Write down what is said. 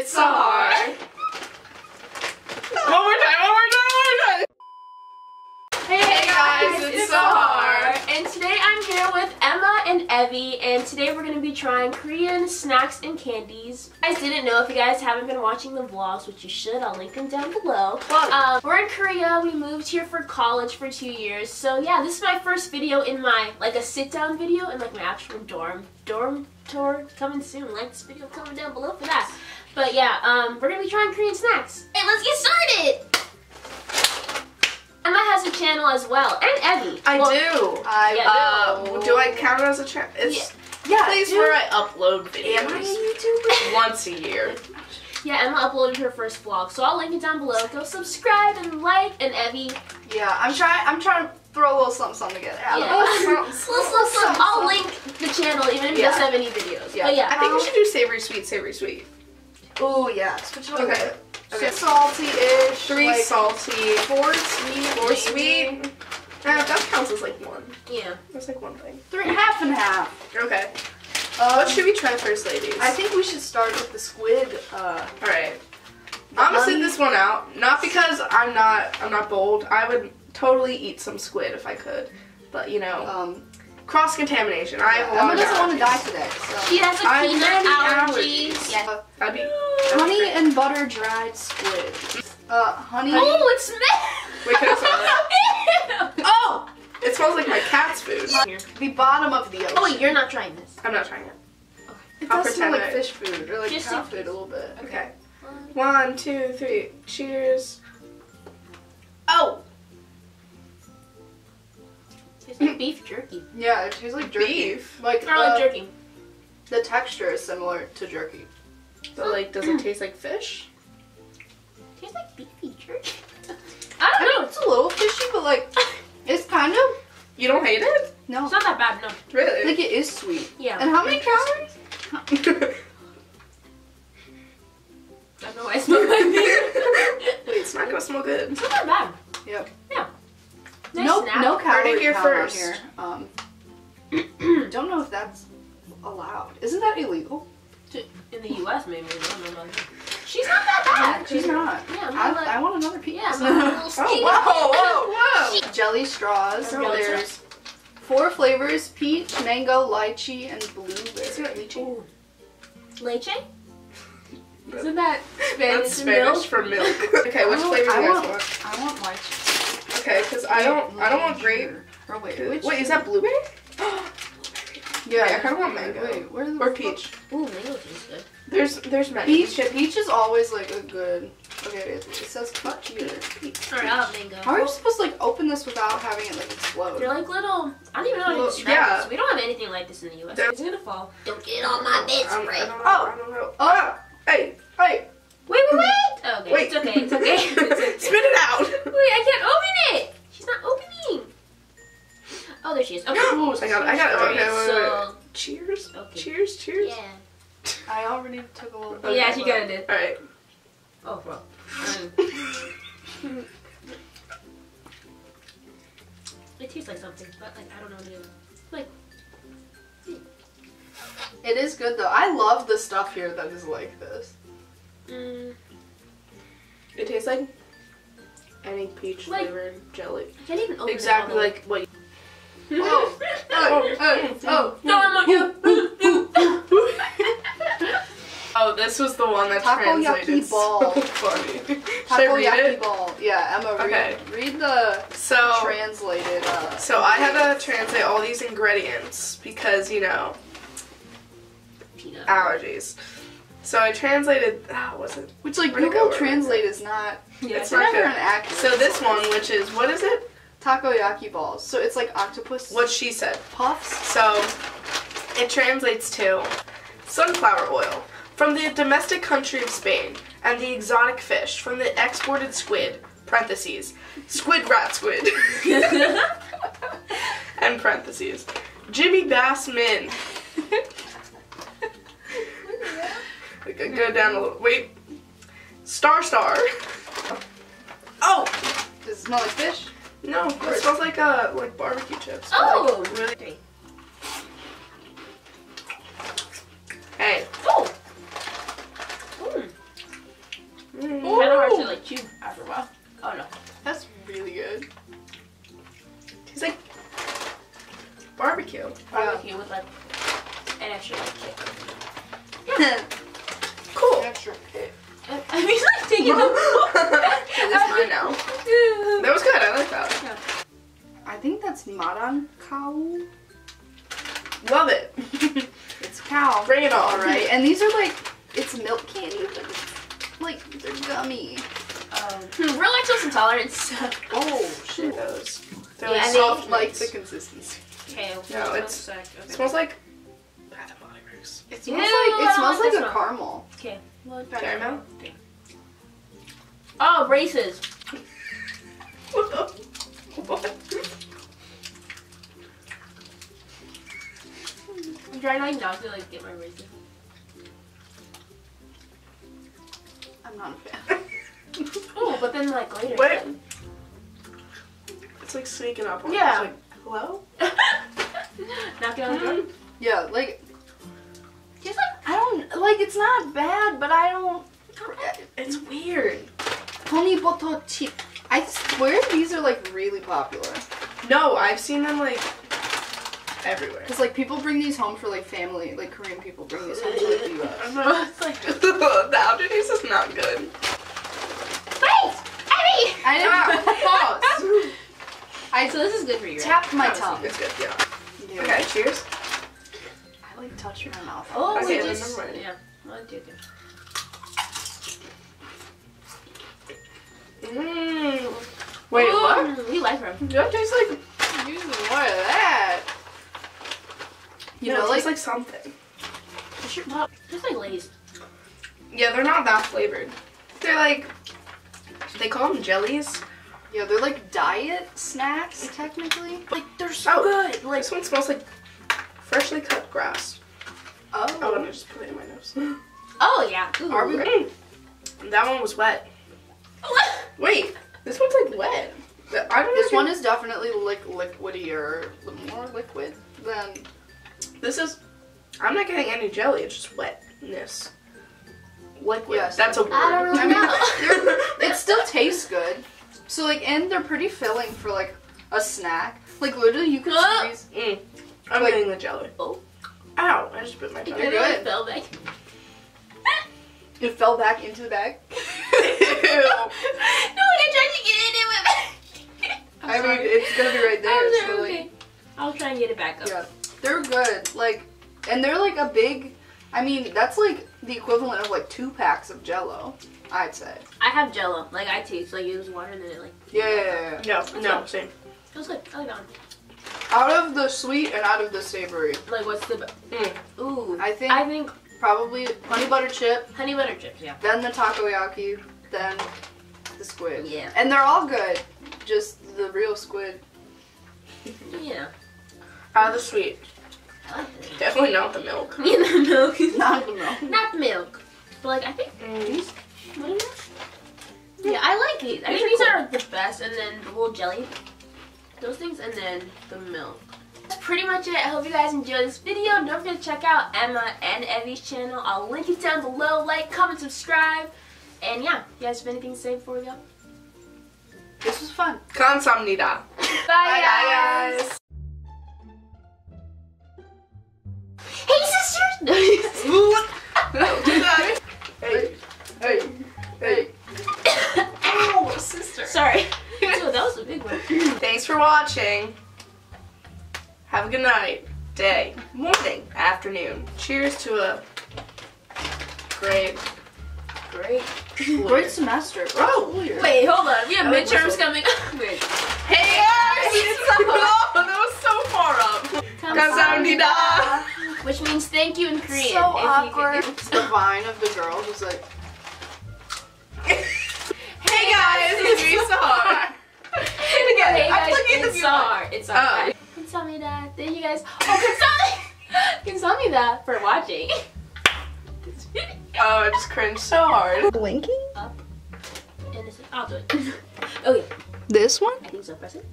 it's Sahar. One more time. Hey guys, it's Sahar. And today I'm here with Emma and Evy, and today we're going to be trying Korean snacks and candies. I didn't know if you guys haven't been watching the vlogs, which you should. I'll link them down below. We're in Korea. We moved here for college for 2 years. So yeah, this is my first video in my, like a sit-down video in like my actual dorm tour coming soon. Like this video coming down below for that. But yeah, we're going to be trying Korean snacks. Hey, let's get started! Emma has a channel as well, and Evy. I do. Do I count as a channel? Yeah, place where I upload videos. Am I a YouTuber? Once a year. Yeah, Emma uploaded her first vlog, so I'll link it down below. Go subscribe and like, and Evy. Yeah, I'm trying to throw a little something together. Yeah. I'll link the channel even if it doesn't have any videos. Yeah. But yeah, I think we should do savory sweet. Oh yeah, switch it over. Okay. Salty-ish. 3 like, salty. 4 sweet. 4 sweet. That counts as like 1. Yeah. That's like 1 thing. 3, half and half. Okay. What should we try first, ladies? I think we should start with the squid. Alright. I'm gonna sit this one out. Not because I'm not bold. I would totally eat some squid if I could. But you know, cross-contamination. I have a lot Emma of doesn't want to allergies. die today. So. She has a peanut allergies. allergy. Yeah. That'd be Honey and butter dried squid. Honey. Oh, it smells. Wait, can I smell it? Oh! It smells like my cat's food. The bottom of the ocean. Oh wait, you're not trying this. I'm not trying it. It I'll does smell pretend like fish food or like Just cow in food a little bit. Okay. 1, 2, 3. Cheers. Oh! Tastes like beef jerky. Yeah, it tastes like jerky. Beef? Like, I like jerky. The texture is similar to jerky. But like, does it taste like fish? Tastes like beefy jerky. I don't know. It's a little fishy, but like, it's kind of. You don't hate it? No. It's not that bad, no. I Really? think it is sweet. Yeah. And how many calories? I don't know why I smell my beer. Wait, it's not gonna smell good. It's not that bad. Yep. Yeah. Nice No snap. calorie here count on first. here. Don't know if that's allowed. Isn't that illegal? In the US, maybe. I don't know about it. She's not that bad. She's not. Yeah, I want another piece. Yeah, I'm a little skinny. Oh, whoa. Jelly straws. Jelly There's 4 flavors: peach, mango, lychee, and blueberry. Ooh. Leche? Isn't that Spanish? That's Spanish for milk. Okay, which flavor do you guys want? I want lychee. Okay, because I don't want grape. Or wait, Wait, is that blueberry? Yeah, I kind of want mango. Wait, where Or peach. Ooh, mango tastes good. There's mango. Peach is always like a good. Okay, it says cut here. Peach. Alright, I'll have mango. How are you supposed to like open this without having it like explode? They're like little. I don't even know how to describe yeah. this. We don't have anything like this in the US. It's gonna fall. Don't get it on my bed I spray. don't know. Oh, hey. Wait. Oh, okay. Wait. It's okay. It's okay. It's okay. Spit it out. Wait, I can't open it. She's not opening. Oh, there she is. Okay. I got it. Okay, So, wait. Cheers. Okay. Cheers. yeah. I already took a little bit. Okay. Yeah, she kinda did. Alright. Oh, well. It tastes like something, but like I don't know what it is. Like, It is good though. I love the stuff here that is like this. It tastes like any peach Like- flavored jelly. I can't even open Exactly it. like what. Oh. No, I'm not you. Oh, this was the one that Takoyaki translated ball. so funny. Should I read Takoyaki it? ball. Yeah, Emma, Okay. read the So, translated. so I had to translate all these ingredients because, you know, Peanut. allergies. So I translated, was it? Which like Where'd it Google go? Translate is not. Yeah, It's It's never good. an accurate. So this one, which is, what is it? Takoyaki balls. So it's like octopus What she said. puffs. So it translates to sunflower oil from the domestic country of Spain and the exotic fish from the exported squid, parentheses, squid rat squid, and parentheses, Jimmy Bass Min. Okay, go down a little. Wait. Star. Oh! Does it smell like fish? No, it smells like barbecue chips. Oh! Like, really. Hey. Oh! Cool. Extra pit. I mean, like taking them. That's mine now. That was good. I like that. Yeah. I think that's Maran cow. Love it. It's cow. Bring it on. Alright, and these are like, it's milk candy, but it's like, they're gummy. Real lactose intolerance. Oh, shit. Those. They're Yeah, like and soft Like mints. the consistency. Okay. No, it smells like Bath and Body Works. It Ew, smells I like don't a like caramel. Okay. Well, Caramel? oh, braces. What? I'm trying like not to like get my braces. I'm not a fan. Oh, but then like later. Wait. It's like sneaking up on Yeah. It's like, hello? Knock it on the door. Yeah, like, Just like I don't, like, it's not bad, but I don't. It's weird. Tony Boto chip. I swear these are like really popular. No, I've seen them like everywhere. Cause like people bring these home for like family, like Korean people bring these home to like the US. I'm not, it's like. the aftertaste is not good. Wait, Emmy. I didn't pause. So this is good for you. Right? Tapped my tongue. It's good, yeah. Yeah. Okay, cheers. I like touched my mouth. Oh, Okay, we then just. never mind. Yeah. I'll do it. Mmm. Wait, what? We like her. That tastes like, Use more of that. You know, it like, tastes like something. Just like Lay's. Yeah, they're not that flavored. They're like, they call them jellies. yeah, they're like diet snacks technically. Like, they're so good. Like, this one smells like freshly cut grass. Oh, and I just put it in my nose. Oh yeah. Ooh. Are we ready? That one was wet. Wait, this one's like wet. I don't know. This one is definitely like liquidier, more liquid than. This is. I'm not getting any jelly. It's just wetness. Liquid. Yes, That's a word. I don't really know. It still tastes good. So like, and they're pretty filling for like a snack. Like literally, you could squeeze. I'm Like- getting the jelly. Oh. Ow! I just bit my tongue. You're Maybe good. I fell back. It fell back into the bag. Ew. No, I tried to get it in with. I mean, it's gonna be right there. I'm So sorry, like, okay. I'll try and get it back up. yeah, they're good. Like, and they're like a big. I mean, that's like the equivalent of like 2 packs of Jello, I'd say. I have Jello. Like I taste like it was water and then it like. Yeah. No, same. It was good. I like that one. Out of the sweet and out of the savory, Like what's the? Ooh. I think probably honey butter chip, honey butter chips. Yeah. then the takoyaki, then the squid. Yeah. And they're all good. Just the real squid. Yeah. Out of the sweet. I like this. Definitely not the milk. Yeah, the milk. Not the milk. Not the milk. But like I think these. What are they? Yeah, I like these. I think these are the best. And then the little jelly. Those things, and then the milk. That's pretty much it. I hope you guys enjoyed this video. Don't forget to check out Emma and Evy's channel. I'll link it down below. Like, comment, subscribe. And yeah, you guys have anything to say before we go? This was fun. Kamsahamnida. Bye, guys. Hey, sisters! Don't do that. Hey. Hey. Oh, sister. Sorry. Dude, that was a big one. Thanks for watching. Have a good night, day, morning, afternoon. Cheers to a great Great semester. Oh, Wait, hold on. We have I like midterms whistle. coming up. Wait. Hey guys! Oh, that was so far up. Kamsahamnida. Which means thank you in Korean. So if you awkward. could- The vine of the girl was like. Hey guys, it's me, Sahar. Again, Hey I'm guys, looking at the it's view. Sahar. It's Sahar. Oh. Kamsahamnida. Thank you guys. Oh, Kamsahamnida for watching. Oh, I just cringed so hard. Blinking? Up. And this is, I'll do it. Okay. This one? I think so. Press it.